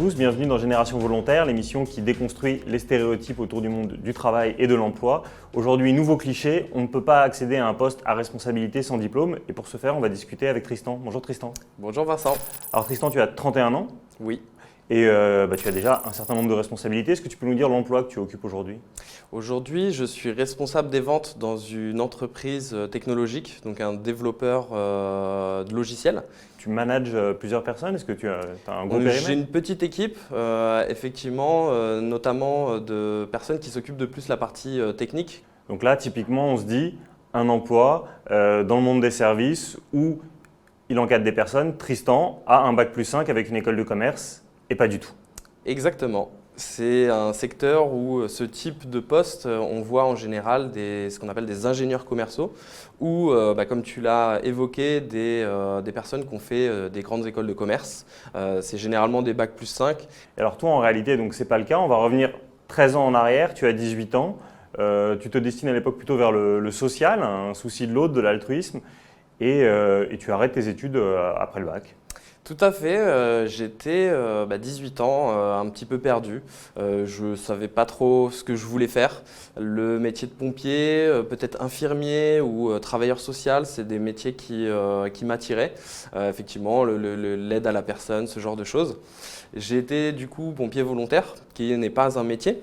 tous, bienvenue dans Génération Volontaire, l'émission qui déconstruit les stéréotypes autour du monde du travail et de l'emploi. Aujourd'hui, nouveau cliché, on ne peut pas accéder à un poste à responsabilité sans diplôme et pour ce faire, on va discuter avec Tristan. Bonjour Tristan. Bonjour Vincent. Alors Tristan, tu as 31 ans Oui. et tu as déjà un certain nombre de responsabilités. Est-ce que tu peux nous dire l'emploi que tu occupes aujourd'hui ? Aujourd'hui, je suis responsable des ventes dans une entreprise technologique, donc un développeur de logiciels. Tu manages plusieurs personnes, est-ce que tu as un gros J'ai périmètre ? une petite équipe, effectivement, notamment de personnes qui s'occupent de plus la partie technique. Donc là, typiquement, on se dit un emploi dans le monde des services où il encadre des personnes. Tristan a un bac+5 avec une école de commerce et pas du tout. Exactement. C'est un secteur où ce type de poste, on voit en général ce qu'on appelle des ingénieurs commerciaux ou, comme tu l'as évoqué, des personnes qui ont fait des grandes écoles de commerce. C'est généralement des bac+5. Et alors toi, en réalité, donc c'est pas le cas. On va revenir 13 ans en arrière, tu as 18 ans. Tu te destines à l'époque plutôt vers le social, un souci de l'autre, de l'altruisme, et tu arrêtes tes études après le bac. Tout à fait, j'étais 18 ans, un petit peu perdu. Je ne savais pas trop ce que je voulais faire. Le métier de pompier, peut-être infirmier ou travailleur social, c'est des métiers qui m'attiraient. Effectivement, l'aide à la personne, ce genre de choses. J'ai été du coup pompier volontaire, qui n'est pas un métier.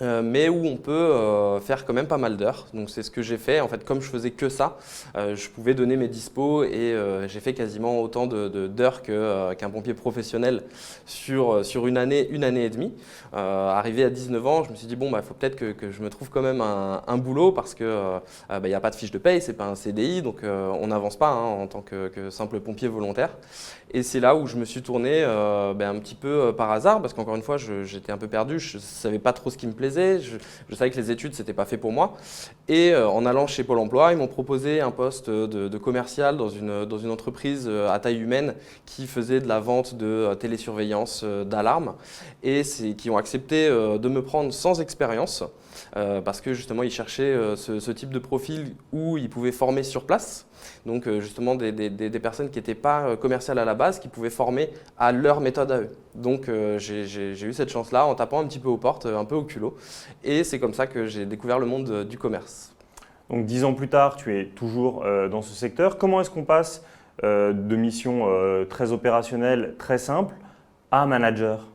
Mais où on peut faire quand même pas mal d'heures. Donc c'est ce que j'ai fait. En fait, comme je faisais que ça, je pouvais donner mes dispos et j'ai fait quasiment autant d'heures qu'un pompier professionnel sur une année et demie. Arrivé à 19 ans, je me suis dit bon, faut peut-être que je me trouve quand même un boulot parce que y a pas de fiche de paye, c'est pas un CDI, donc on n'avance pas en tant que simple pompier volontaire. Et c'est là où je me suis tourné un petit peu par hasard parce qu'encore une fois, j'étais un peu perdu, je ne savais pas trop ce qui me plaisait. Je savais que les études, ce n'était pas fait pour moi. Et en allant chez Pôle emploi, ils m'ont proposé un poste de commercial dans une entreprise à taille humaine qui faisait de la vente de télésurveillance d'alarmes et qui ont accepté de me prendre sans expérience parce que justement, ils cherchaient ce type de profil où ils pouvaient former sur place. Donc justement des personnes qui n'étaient pas commerciales à la base, qui pouvaient former à leur méthode à eux. Donc j'ai eu cette chance-là en tapant un petit peu aux portes, un peu au culot. Et c'est comme ça que j'ai découvert le monde du commerce. Donc 10 ans plus tard, tu es toujours dans ce secteur. Comment est-ce qu'on passe de mission très opérationnelle, très simple, à manager ?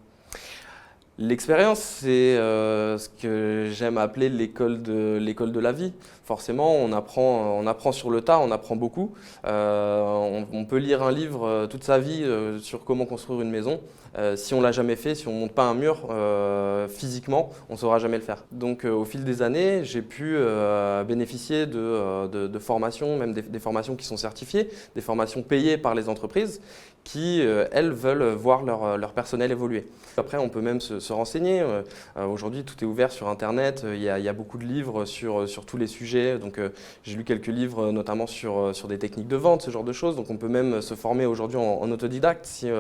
L'expérience, c'est ce que j'aime appeler l'école de la vie. Forcément, on apprend sur le tas, on apprend beaucoup. On peut lire un livre toute sa vie sur comment construire une maison. Si on ne l'a jamais fait, si on ne monte pas un mur physiquement, on ne saura jamais le faire. Donc au fil des années, j'ai pu bénéficier de formations, même des formations qui sont certifiées, des formations payées par les entreprises qui, elles, veulent voir leur personnel évoluer. Après, on peut même se renseigner. Aujourd'hui, tout est ouvert sur Internet. Il y a beaucoup de livres sur tous les sujets. Donc, j'ai lu quelques livres, notamment sur des techniques de vente, ce genre de choses. Donc, on peut même se former aujourd'hui en autodidacte si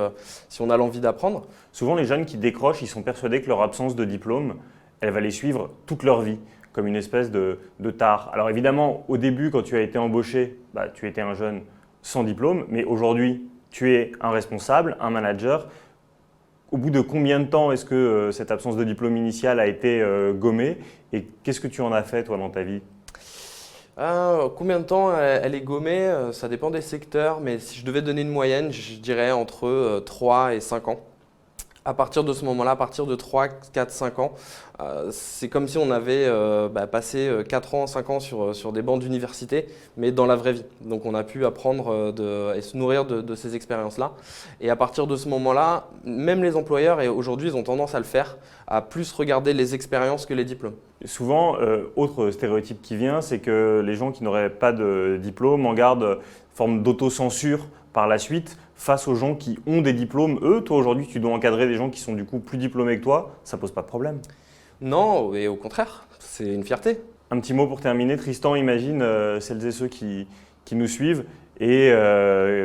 on a l'envie d'apprendre. Souvent, les jeunes qui décrochent, ils sont persuadés que leur absence de diplôme, elle va les suivre toute leur vie, comme une espèce de tare. Alors évidemment, au début, quand tu as été embauché, tu étais un jeune sans diplôme, mais aujourd'hui, tu es un responsable, un manager. Au bout de combien de temps est-ce que cette absence de diplôme initial a été gommée et qu'est-ce que tu en as fait toi dans ta vie ? Combien de temps elle est gommée, ça dépend des secteurs, mais si je devais donner une moyenne, je dirais entre 3 et 5 ans. À partir de ce moment-là, à partir de 3, 4, 5 ans, c'est comme si on avait passé 4 ans, 5 ans sur des bancs d'université, mais dans la vraie vie. Donc on a pu apprendre et se nourrir de ces expériences-là. Et à partir de ce moment-là, même les employeurs, et aujourd'hui ils ont tendance à le faire, à plus regarder les expériences que les diplômes. Et souvent, autre stéréotype qui vient, c'est que les gens qui n'auraient pas de diplôme en gardent une forme d'autocensure par la suite face aux gens qui ont des diplômes. Eux, toi aujourd'hui, tu dois encadrer des gens qui sont du coup plus diplômés que toi, ça pose pas de problème. Non, et au contraire, c'est une fierté. Un petit mot pour terminer. Tristan, imagine celles et ceux qui nous suivent et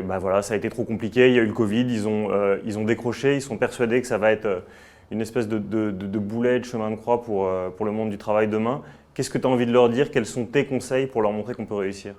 voilà, ça a été trop compliqué, il y a eu le Covid, ils ont décroché, ils sont persuadés que ça va être une espèce de boulet de chemin de croix pour le monde du travail demain. Qu'est-ce que tu as envie de leur dire ? Quels sont tes conseils pour leur montrer qu'on peut réussir ?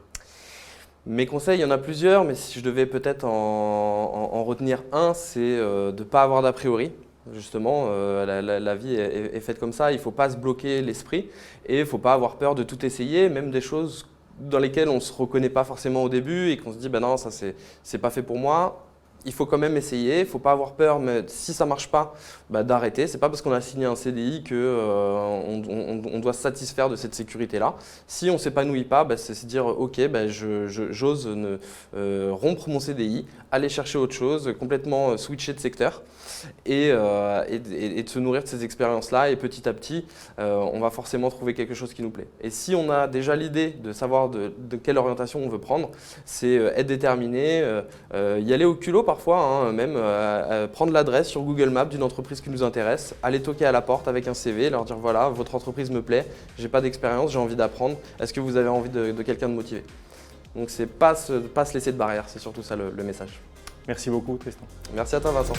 Mes conseils, il y en a plusieurs, mais si je devais peut-être en retenir un, c'est de ne pas avoir d'a priori. Justement, la vie est faite comme ça, il ne faut pas se bloquer l'esprit et il ne faut pas avoir peur de tout essayer, même des choses dans lesquelles on ne se reconnaît pas forcément au début et qu'on se dit ben non, ça c'est pas fait pour moi. Il faut quand même essayer, il ne faut pas avoir peur, mais si ça ne marche pas, d'arrêter. Ce n'est pas parce qu'on a signé un CDI qu'on doit se satisfaire de cette sécurité-là. Si on ne s'épanouit pas, c'est se dire ok, j'ose rompre mon CDI, aller chercher autre chose, complètement switcher de secteur et de se nourrir de ces expériences-là. Et petit à petit, on va forcément trouver quelque chose qui nous plaît. Et si on a déjà l'idée de savoir de quelle orientation on veut prendre, c'est être déterminé, y aller au culot parfois, hein, même prendre l'adresse sur Google Maps d'une entreprise qui nous intéresse, aller toquer à la porte avec un CV, leur dire voilà, votre entreprise me plaît, j'ai pas d'expérience, j'ai envie d'apprendre, est-ce que vous avez envie de quelqu'un de motivé? Donc c'est pas se laisser de barrière, c'est surtout ça le message. Merci beaucoup Tristan. Merci à toi Vincent.